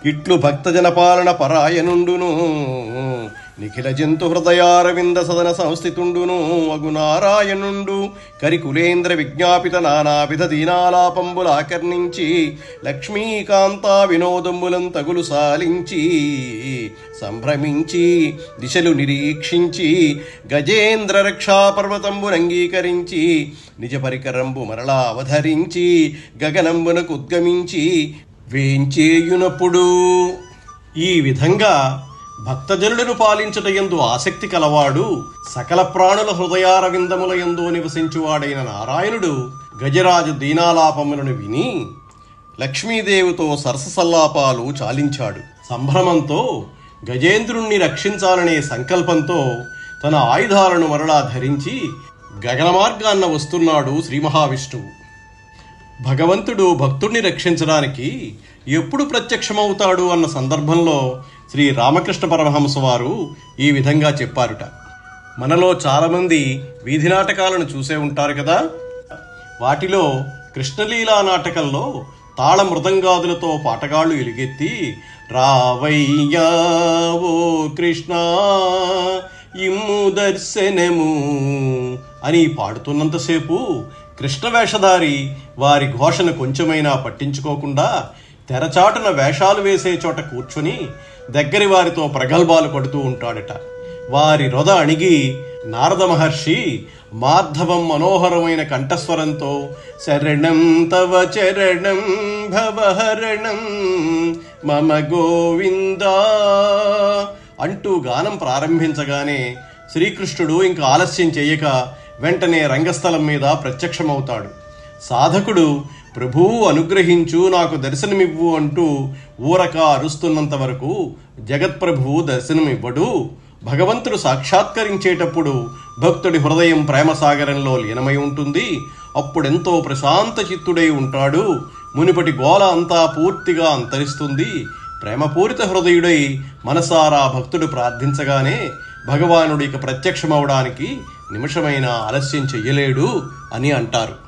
ఇట్లు భక్తజన పాలన పరాయనుండును నిఖిల జంతు హృదయారవింద సదన సంస్థితుండును అగునారాయణుండు కరికులేంద్ర విజ్ఞాపిత నానావిధ దీనాలాపంబులాకర్ణించి లక్ష్మీకాంతా వినోదంబులం తగులు సాలించి సంభ్రమించి దిశలు నిరీక్షించి గజేంద్ర రక్షాపర్వతంబునంగీకరించి నిజ పరికరంబు మరలా అవధరించి గగనంబునకు ఉద్గమించి వేంచేయునప్పుడు. ఈ విధంగా భక్తజనులను పాలించుటయందు ఆసక్తి కలవాడు సకల ప్రాణుల హృదయారవిందముల యందు నివసించువాడైన నారాయణుడు గజరాజు దీనాలాపములను విని లక్ష్మీదేవితో సరససల్లాపాలు చాలించాడు. సంభ్రమంతో గజేంద్రుణ్ణి రక్షించాలనే సంకల్పంతో తన ఆయుధాలను మరలా ధరించి గగన మార్గాన్న వస్తున్నాడు శ్రీ మహావిష్ణువు. భగవంతుడు భక్తుణ్ణి రక్షించడానికి ఎప్పుడు ప్రత్యక్షమవుతాడు అన్న సందర్భంలో శ్రీ రామకృష్ణ పరమహంస వారు ఈ విధంగా చెప్పారుట. మనలో చాలామంది వీధి నాటకాలను చూసే ఉంటారు కదా. వాటిలో కృష్ణలీలా నాటకంలో తాళ మృదంగాదులతో పాటగాళ్లు ఎలుగెత్తి రావయ్యా ఓ కృష్ణ ఇమ్ము దర్శనము అని పాడుతున్నంతసేపు కృష్ణ వేషధారి వారి ఘోషను కొంచెమైనా పట్టించుకోకుండా తెరచాటున వేషాలు వేసే చోట కూర్చుని దగ్గరి వారితో ప్రగల్భాలు కొడుతూ ఉంటాడట. వారి రొద అణిగి నారద మహర్షి మాధవం మనోహరమైన కంఠస్వరంతో శరణం తవ చరణం భవహరణం మమ గోవిందా అంటూ గానం ప్రారంభించగానే శ్రీకృష్ణుడు ఇంకా ఆలస్యం చేయక వెంటనే రంగస్థలం మీద ప్రత్యక్షమవుతాడు. సాధకుడు ప్రభువు అనుగ్రహించు నాకు దర్శనమివ్వు అంటూ ఊరక అరుస్తున్నంత వరకు జగత్ప్రభువు దర్శనమివ్వడు. భగవంతుడు సాక్షాత్కరించేటప్పుడు భక్తుడి హృదయం ప్రేమసాగరంలో లీనమై ఉంటుంది. అప్పుడెంతో ప్రశాంత చిత్తుడై ఉంటాడు. మునిపటి గోల అంతా పూర్తిగా అంతరిస్తుంది. ప్రేమపూరిత హృదయుడై మనసారా భక్తుడు ప్రార్థించగానే భగవానుడికి ప్రత్యక్షమవడానికి నిమిషమైనా ఆలస్యం చెయ్యలేడు అని అంటారు.